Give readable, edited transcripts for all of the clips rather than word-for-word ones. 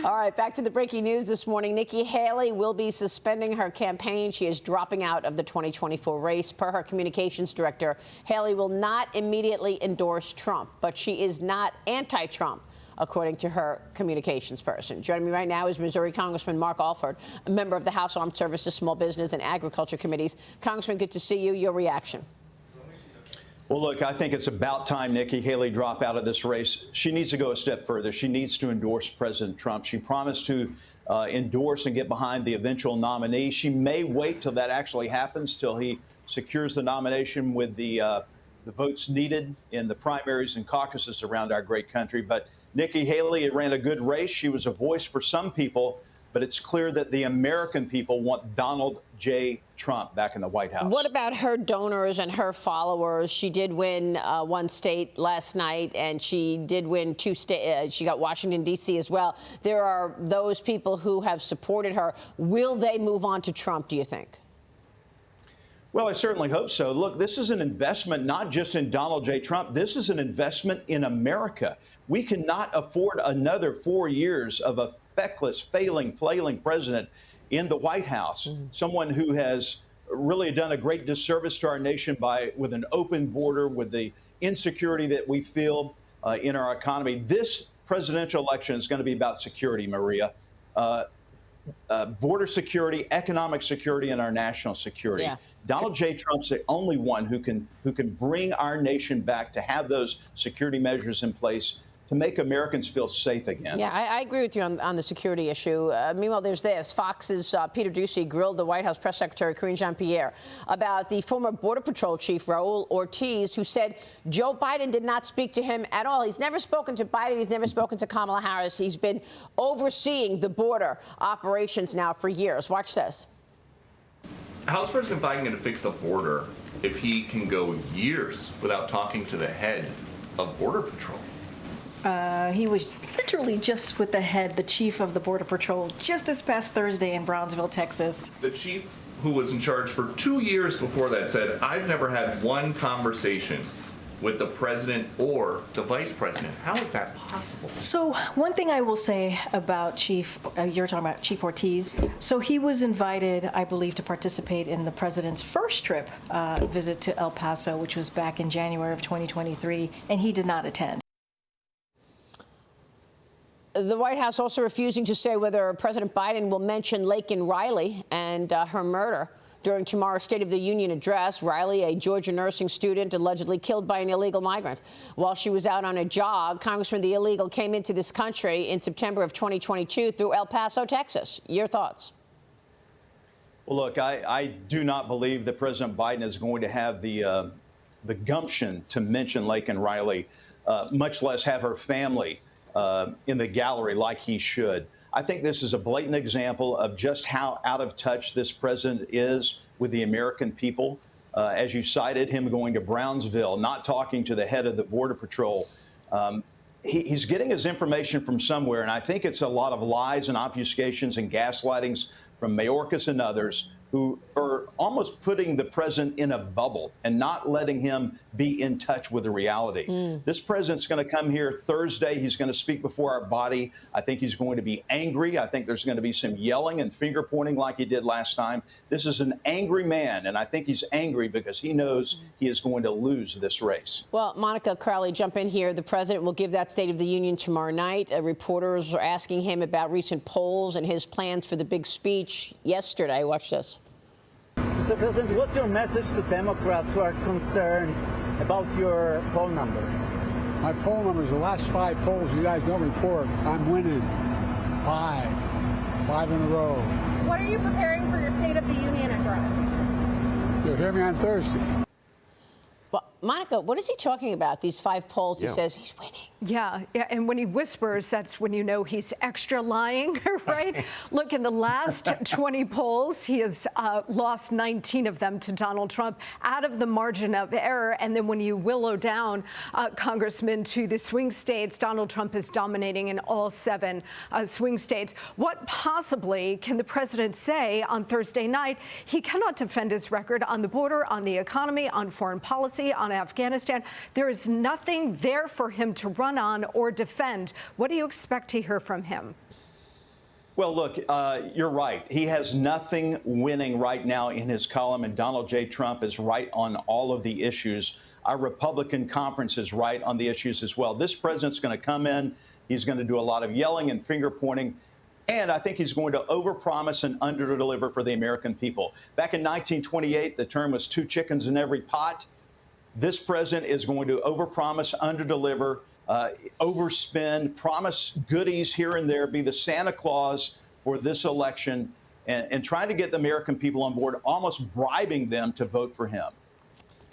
All right, back to the breaking news this morning. Nikki Haley will be suspending her campaign. She is dropping out of the 2024 race. Per her communications director, Haley will not immediately endorse Trump, but she is not anti-Trump, according to her communications person. Joining me right now is Missouri Congressman Mark Alford, a member of the House Armed Services, Small Business, and Agriculture Committees. Congressman, good to see you. Your reaction? Well, look, I think it's about time Nikki Haley drop out of this race. She needs to go a step further. She needs to endorse President Trump. She promised to endorse and get behind the eventual nominee. She may wait till that actually happens, till he secures the nomination with the votes needed in the primaries and caucuses around our great country. But Nikki Haley ran a good race. She was a voice for some people, but it's clear that the American people want Donald J. Trump back in the White House. What about her donors and her followers? She did win one state last night, and she did win two states. She got Washington, D.C. as well. There are those people who have supported her. Will they move on to Trump, do you think? Well, I certainly hope so. Look, this is an investment not just in Donald J. Trump. This is an investment in America. We cannot afford another 4 years of a feckless, flailing president in the White House, someone who has really done a great disservice to our nation with an open border, with the insecurity that we feel in our economy. This presidential election is going to be about security, Maria. Border security, economic security, and our national security. Yeah. Donald J. Trump's the only one who can bring our nation back to have those security measures in place to make Americans feel safe again. Yeah, I agree with you on the security issue. Meanwhile, there's this. Fox's Peter Doocy grilled the White House press secretary, Karine Jean-Pierre, about the former Border Patrol chief, Raul Ortiz, who said Joe Biden did not speak to him at all. He's never spoken to Biden. He's never spoken to Kamala Harris. He's been overseeing the border operations now for years. Watch this. How's President Biden going to fix the border if he can go years without talking to the head of Border Patrol? He was literally just with the chief of the Border Patrol, just this past Thursday in Brownsville, Texas. The chief, who was in charge for 2 years before that, said, I've never had one conversation with the president or the vice president. How is that possible? So one thing I will say about Chief, you're talking about Chief Ortiz. So he was invited, I believe, to participate in the president's first trip visit to El Paso, which was back in January of 2023, and he did not attend. The White House also refusing to say whether President Biden will mention Laken Riley and her murder during tomorrow's State of the Union address. Riley, a Georgia nursing student, allegedly killed by an illegal migrant while she was out on a jog. Congressman, the illegal came into this country in September of 2022 through El Paso, Texas. Your thoughts? Well, look, I do not believe that President Biden is going to have the gumption to mention Laken Riley, much less have her family in the gallery like he should. I think this is a blatant example of just how out of touch this president is with the American people. As you cited, him going to Brownsville, not talking to the head of the Border Patrol. He's getting his information from somewhere, and I think it's a lot of lies and obfuscations and gaslightings from Mayorkas and others who are almost putting the president in a bubble and not letting him be in touch with the reality. This president's going to come here Thursday. He's going to speak before our body. I think he's going to be angry. I think there's going to be some yelling and finger pointing like he did last time. This is an angry man, and I think he's angry because he knows he is going to lose this race. Well, Monica Crowley, jump in here. The president will give that State of the Union tomorrow night. Reporters are asking him about recent polls and his plans for the big speech yesterday. Watch this. Mr. President, what's your message to Democrats who are concerned about your poll numbers? My poll numbers, the last 5 polls you guys don't report, I'm winning 5 in a row. What are you preparing for your State of the Union address? You'll hear me on Thursday. Well, Monica, what is he talking about? These 5 polls, he says he's winning. Yeah, and when he whispers, that's when you know he's extra lying, right? Look, in the last 20 polls, he has lost 19 of them to Donald Trump out of the margin of error. And then when you willow down, Congressman, to the swing states, Donald Trump is dominating in all 7 swing states. What possibly can the president say on Thursday night? He cannot defend his record on the border, on the economy, on foreign policy, on Afghanistan. There is nothing there for him to run on or defend. What do you expect to hear from him? Well, look, you're right. He has nothing winning right now in his column, and Donald J. Trump is right on all of the issues. Our Republican conference is right on the issues as well. This president's going to come in. He's going to do a lot of yelling and finger pointing. And I think he's going to overpromise and underdeliver for the American people. Back in 1928, the term was 2 chickens in every pot. This president is going to overpromise, underdeliver, overspend, promise goodies here and there, be the Santa Claus for this election, and trying to get the American people on board, almost bribing them to vote for him.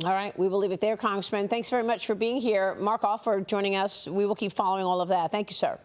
All right, we will leave it there, Congressman. Thanks very much for being here. Mark Alford joining us. We will keep following all of that. Thank you, sir.